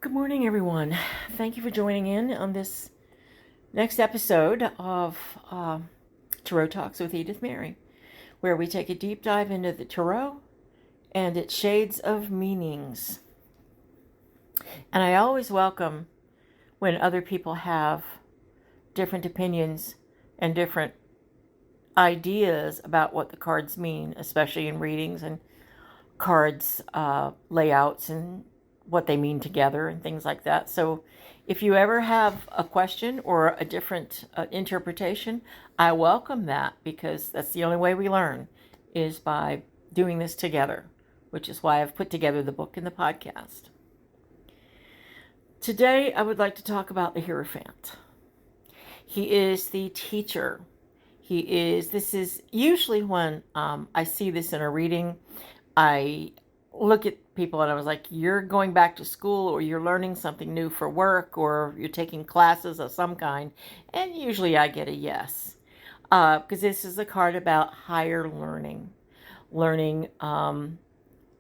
Good morning, everyone. Thank you for joining in on this next episode of Tarot Talks with Edith Mary, where we take a deep dive into the tarot and its shades of meanings. And I always welcome when other people have different opinions and different ideas about what the cards mean, especially in readings and cards layouts and what they mean together and things like that. So if you ever have a question or a different interpretation, I welcome that, because that's the only way we learn, is by doing this together, which is why I've put together the book and the podcast. Today, I would like to talk about the Heirophant. He is the teacher. This is usually when I see this in a reading, I look at people and I was like, you're going back to school, or you're learning something new for work, or you're taking classes of some kind. And usually I get a yes, because this is a card about higher learning on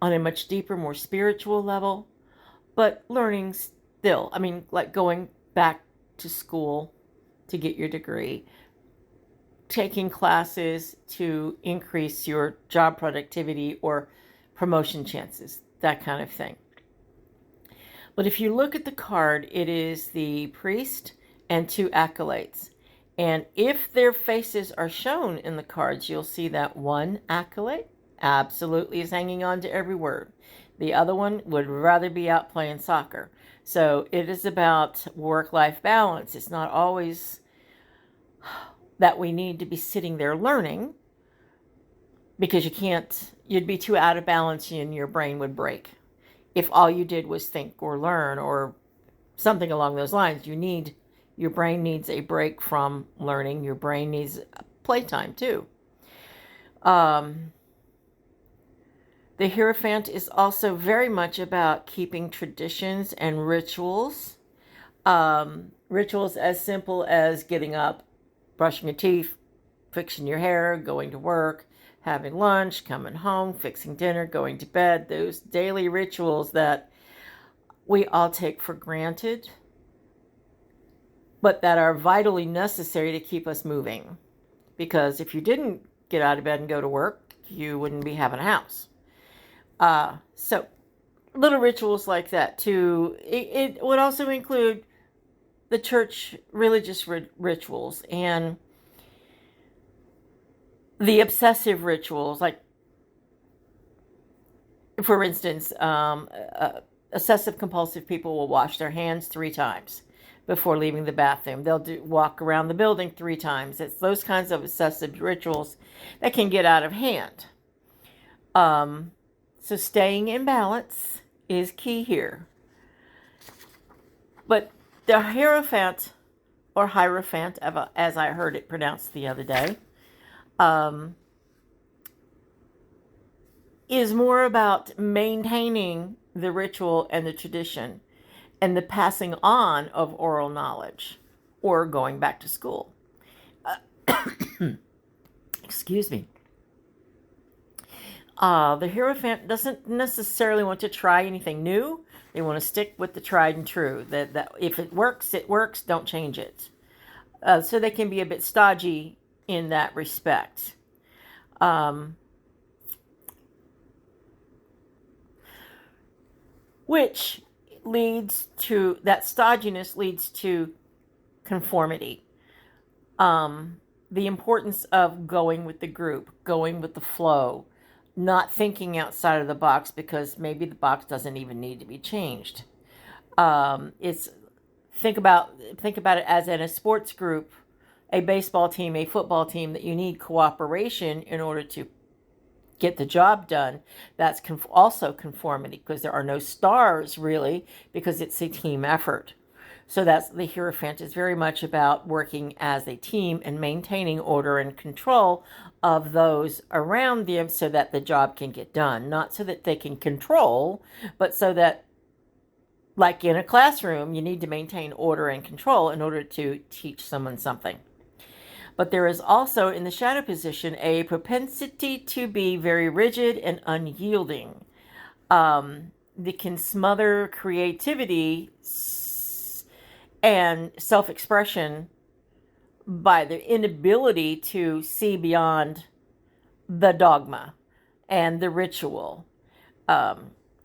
a much deeper, more spiritual level, but learning still. I mean, like going back to school to get your degree, taking classes to increase your job productivity or promotion chances, that kind of thing. But if you look at the card, it is the priest and two acolytes. And if their faces are shown in the cards, you'll see that one acolyte absolutely is hanging on to every word. The other one would rather be out playing soccer. So it is about work-life balance. It's not always that we need to be sitting there learning, because you'd be too out of balance and your brain would break. If all you did was think or learn or something along those lines, your brain needs a break from learning. Your brain needs playtime too. The Heirophant is also very much about keeping traditions and rituals. Rituals as simple as getting up, brushing your teeth, fixing your hair, going to work, having lunch, coming home, fixing dinner, going to bed, those daily rituals that we all take for granted, but that are vitally necessary to keep us moving. Because if you didn't get out of bed and go to work, you wouldn't be having a house. So little rituals like that too. It would also include the church religious rituals and the obsessive rituals, like, for instance, obsessive compulsive people will wash their hands 3 times before leaving the bathroom. They'll walk around the building 3 times. It's those kinds of obsessive rituals that can get out of hand. So staying in balance is key here. But the Heirophant, or Heirophant, as I heard it pronounced the other day, is more about maintaining the ritual and the tradition and the passing on of oral knowledge, or going back to school. Excuse me. The Heirophant doesn't necessarily want to try anything new. They want to stick with the tried and true. That if it works, it works. Don't change it. So they can be a bit stodgy in that respect. Which leads to, that stodginess leads to conformity. The importance of going with the group, going with the flow, not thinking outside of the box, because maybe the box doesn't even need to be changed. Think about it as in a sports group, a baseball team, a football team, that you need cooperation in order to get the job done. That's also conformity, because there are no stars really, because it's a team effort. So that's the Heirophant is very much about working as a team and maintaining order and control of those around them, so that the job can get done. Not so that they can control, but so that, like in a classroom, you need to maintain order and control in order to teach someone something. But there is also, in the shadow position, a propensity to be very rigid and unyielding. that can smother creativity and self-expression by their inability to see beyond the dogma and the ritual,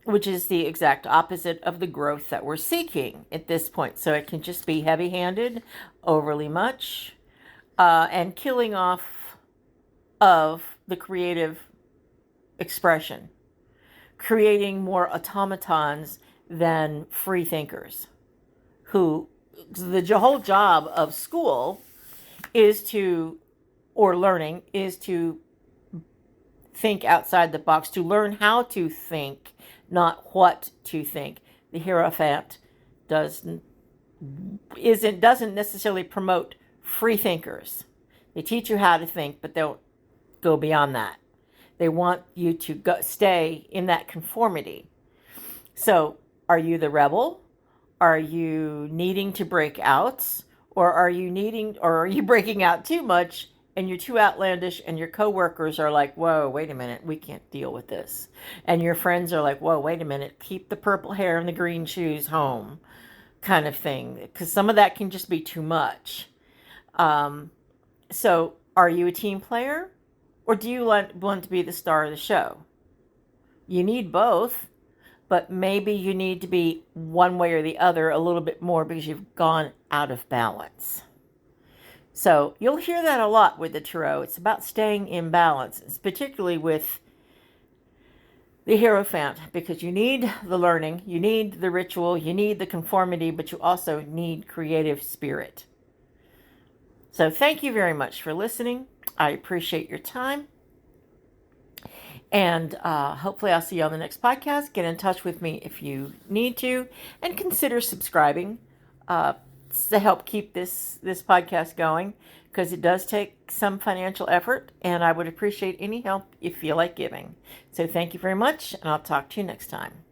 which is the exact opposite of the growth that we're seeking at this point. So it can just be heavy-handed, overly much, and killing off of the creative expression, creating more automatons than free thinkers, who the whole job of school is to, or learning, is to think outside the box, to learn how to think, not what to think. The Heirophant doesn't necessarily promote free thinkers. They teach you how to think, but they'll go beyond that. They want you to stay in that conformity. So, are you the rebel? Are you needing to break out? Or are you breaking out too much and you're too outlandish and your coworkers are like, whoa, wait a minute, we can't deal with this. And your friends are like, whoa, wait a minute, keep the purple hair and the green shoes home, kind of thing. Because some of that can just be too much. So are you a team player? Or do you want to be the star of the show? You need both, but maybe you need to be one way or the other a little bit more because you've gone out of balance. So you'll hear that a lot with the tarot. It's about staying in balance, particularly with the Heirophant, because you need the learning, you need the ritual, you need the conformity, but you also need creative spirit. So thank you very much for listening. I appreciate your time. And hopefully I'll see you on the next podcast. Get in touch with me if you need to. And consider subscribing to help keep this podcast going, because it does take some financial effort. And I would appreciate any help you feel like giving. So thank you very much. And I'll talk to you next time.